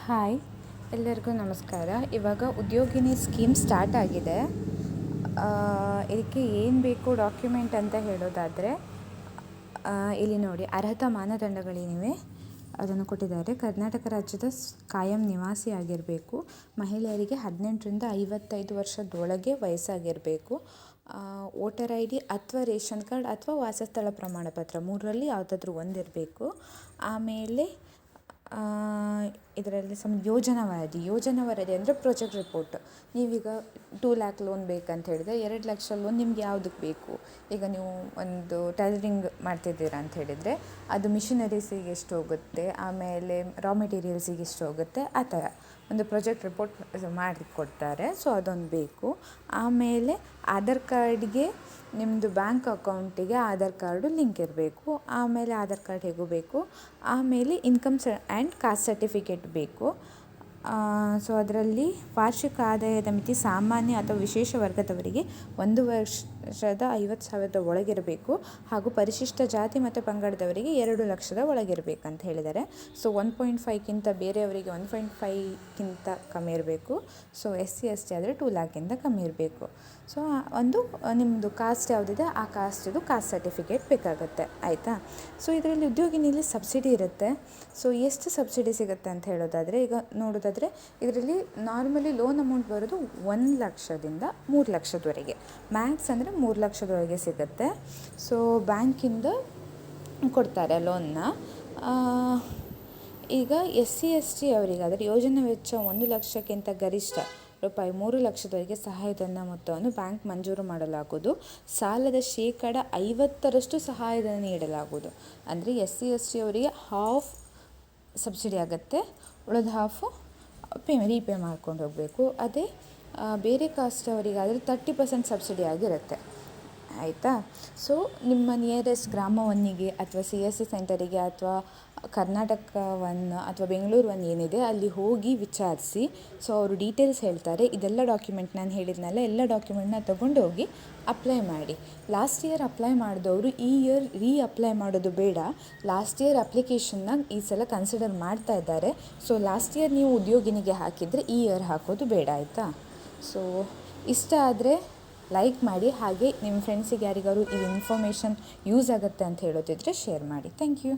Hi, ಎಲ್ಲರಿಗೂ ನಮಸ್ಕಾರ. ಇವಾಗ ಉದ್ಯೋಗಿನಿ ಸ್ಕೀಮ್ ಸ್ಟಾರ್ಟ್ ಆಗಿದೆ. ಇದಕ್ಕೆ ಏನು ಬೇಕು ಡಾಕ್ಯುಮೆಂಟ್ ಅಂತ ಹೇಳೋದಾದರೆ, ಇಲ್ಲಿ ನೋಡಿ, ಅರ್ಹತಾ ಮಾನದಂಡಗಳೇನಿವೆ ಅದನ್ನು ಕೊಟ್ಟಿದ್ದಾರೆ. ಕರ್ನಾಟಕ ರಾಜ್ಯದ ಕಾಯಂ ನಿವಾಸಿ ಆಗಿರಬೇಕು. ಮಹಿಳೆಯರಿಗೆ 18ರಿಂದ 55 ವರ್ಷದೊಳಗೆ ವಯಸ್ಸಾಗಿರಬೇಕು. ವೋಟರ್ ಐ ಡಿ ಅಥವಾ ರೇಷನ್ ಕಾರ್ಡ್ ಅಥವಾ ವಾಸಸ್ಥಳ ಪ್ರಮಾಣ ಪತ್ರ ಮೂರರಲ್ಲಿ ಯಾವುದಾದ್ರೂ ಒಂದಿರಬೇಕು. ಆಮೇಲೆ ಇದರಲ್ಲಿ ಯೋಜನಾ ವರದಿ ಅಂದರೆ ಪ್ರಾಜೆಕ್ಟ್ ರಿಪೋರ್ಟ್. ನೀವೀಗ 2 ಲ್ಯಾಕ್ ಲೋನ್ ಬೇಕಂತ ಹೇಳಿದರೆ 2 ಲಕ್ಷ ಲೋನ್ ನಿಮ್ಗೆ ಯಾವುದಕ್ಕೆ ಬೇಕು? ಈಗ ನೀವು ಒಂದು ಟೈಲರಿಂಗ್ ಮಾಡ್ತಿದ್ದೀರಾ ಅಂತ ಹೇಳಿದರೆ ಅದು ಮಿಷಿನರೀಸಿಗೆ ಎಷ್ಟು ಹೋಗುತ್ತೆ, ಆಮೇಲೆ ರಾ ಮೆಟೀರಿಯಲ್ಸಿಗೆ ಎಷ್ಟು ಹೋಗುತ್ತೆ, ಆ ಥರ ಒಂದು ಪ್ರಾಜೆಕ್ಟ್ ರಿಪೋರ್ಟ್ ಮಾಡಿ ಕೊಡ್ತಾರೆ. ಸೊ ಅದೊಂದು ಬೇಕು. ಆಮೇಲೆ ಆಧಾರ್ ಕಾರ್ಡ್ಗೆ ನಿಮ್ಮದು ಬ್ಯಾಂಕ್ ಅಕೌಂಟಿಗೆ ಆಧಾರ್ ಕಾರ್ಡು ಲಿಂಕ್ ಇರಬೇಕು. ಆಮೇಲೆ ಆಧಾರ್ ಕಾರ್ಡ್ ಹೇಗೂ ಬೇಕು. ಆಮೇಲೆ ಇನ್ಕಮ್ ಆ್ಯಂಡ್ ಕಾಸ್ಟ್ ಸರ್ಟಿಫಿಕೇಟ್ ಬೇಕು. ಸೊ ಅದರಲ್ಲಿ ವಾರ್ಷಿಕ ಆದಾಯದ ಮಿತಿ ಸಾಮಾನ್ಯ ಅಥವಾ ವಿಶೇಷ ವರ್ಗದವರಿಗೆ 1 ವರ್ಷದ 50,000 ಒಳಗಿರಬೇಕು. ಹಾಗೂ ಪರಿಶಿಷ್ಟ ಜಾತಿ ಮತ್ತು ಪಂಗಡದವರಿಗೆ 2 ಲಕ್ಷದ ಒಳಗಿರಬೇಕಂತ ಹೇಳಿದ್ದಾರೆ. ಸೊ 1.5ಕ್ಕಿಂತ ಬೇರೆಯವರಿಗೆ 1.5ಕ್ಕಿಂತ ಕಮ್ಮಿ ಇರಬೇಕು. ಸೊ SC ST ಆದರೆ 2 ಲ್ಯಾಕ್ಕಿಂತ ಕಮ್ಮಿ ಇರಬೇಕು. ಸೊ ನಿಮ್ಮದು ಕಾಸ್ಟ್ ಯಾವುದಿದೆ ಆ ಕಾಸ್ಟ್ ಸರ್ಟಿಫಿಕೇಟ್ ಬೇಕಾಗುತ್ತೆ, ಆಯಿತಾ? ಸೊ ಇದರಲ್ಲಿ ಉದ್ಯೋಗಿನಿಯಲ್ಲಿ ಸಬ್ಸಿಡಿ ಇರುತ್ತೆ. ಸೊ ಎಷ್ಟು ಸಬ್ಸಿಡಿ ಸಿಗುತ್ತೆ ಅಂತ ಹೇಳೋದಾದರೆ, ಈಗ ನೋಡೋದಾದರೆ ಇದರಲ್ಲಿ ನಾರ್ಮಲಿ ಲೋನ್ ಅಮೌಂಟ್ ಬರೋದು 1 ಲಕ್ಷದಿಂದ 3 ಲಕ್ಷದವರೆಗೆ. ಮ್ಯಾಕ್ಸ್ ಅಂದರೆ 3 ಲಕ್ಷದವರೆಗೆ ಸಿಗುತ್ತೆ. ಸೊ ಬ್ಯಾಂಕಿಂದ ಕೊಡ್ತಾರೆ ಲೋನ್ನ. ಈಗ SC ST ಅವರಿಗಾದರೆ ಯೋಜನಾ ವೆಚ್ಚ 1 ಲಕ್ಷಕ್ಕಿಂತ ಗರಿಷ್ಠ ರೂಪಾಯಿ 3 ಲಕ್ಷದವರೆಗೆ ಸಹಾಯಧನ ಮೊತ್ತವನ್ನು ಬ್ಯಾಂಕ್ ಮಂಜೂರು ಮಾಡಲಾಗುವುದು. ಸಾಲದ 50% ಸಹಾಯಧನ ನೀಡಲಾಗುವುದು. ಅಂದರೆ SC ST ಅವರಿಗೆ ಹಾಫ್ ಸಬ್ಸಿಡಿ ಆಗುತ್ತೆ, ಉಳಿದ ಹಾಫು ರೀಪೇ ಮಾಡ್ಕೊಂಡು ಹೋಗಬೇಕು. ಅದೇ ಬೇರೆ ಕಾಸ್ಟ್ ಅವರಿಗಾದರೆ 30% ಸಬ್ಸಿಡಿ ಆಗಿರುತ್ತೆ, ಆಯಿತಾ? ಸೊ ನಿಮ್ಮ ನಿಯರೆಸ್ಟ್ ಗ್ರಾಮ 1ಗೆ ಅಥವಾ CSC ಸೆಂಟರಿಗೆ ಅಥವಾ ಕರ್ನಾಟಕ 1 ಅಥವಾ ಬೆಂಗಳೂರು 1 ಏನಿದೆ ಅಲ್ಲಿ ಹೋಗಿ ವಿಚಾರಿಸಿ. ಸೊ ಅವರು ಡೀಟೇಲ್ಸ್ ಹೇಳ್ತಾರೆ. ಇದೆಲ್ಲ ಡಾಕ್ಯುಮೆಂಟ್ ನಾನು ಹೇಳಿದ್ನಲ್ಲ, ಎಲ್ಲ ಡಾಕ್ಯುಮೆಂಟ್ನ ತೊಗೊಂಡೋಗಿ ಅಪ್ಲೈ ಮಾಡಿ. ಲಾಸ್ಟ್ ಇಯರ್ ಅಪ್ಲೈ ಮಾಡಿದವರು ಈ ಇಯರ್ ಅಪ್ಲೈ ಮಾಡೋದು ಬೇಡ. ಲಾಸ್ಟ್ ಇಯರ್ ಅಪ್ಲಿಕೇಶನ್ನ ಈ ಸಲ ಕನ್ಸಿಡರ್ ಮಾಡ್ತಾ ಇದ್ದಾರೆ. ಸೊ ಲಾಸ್ಟ್ ಇಯರ್ ನೀವು ಉದ್ಯೋಗಿನಿಗೆ ಹಾಕಿದರೆ ಈ ಇಯರ್ ಹಾಕೋದು ಬೇಡ, ಆಯಿತಾ? ಸೊ ಇಷ್ಟ ಆದರೆ ಲೈಕ್ ಮಾಡಿ. ಹಾಗೆ ನಿಮ್ಮ ಫ್ರೆಂಡ್ಸಿಗೆ ಯಾರಿಗಾರು ಈ ಇನ್ಫಾರ್ಮೇಷನ್ ಯೂಸ್ ಆಗುತ್ತೆ ಅಂತ ಹೇಳೋದಿದ್ರೆ ಶೇರ್ ಮಾಡಿ. Thank you.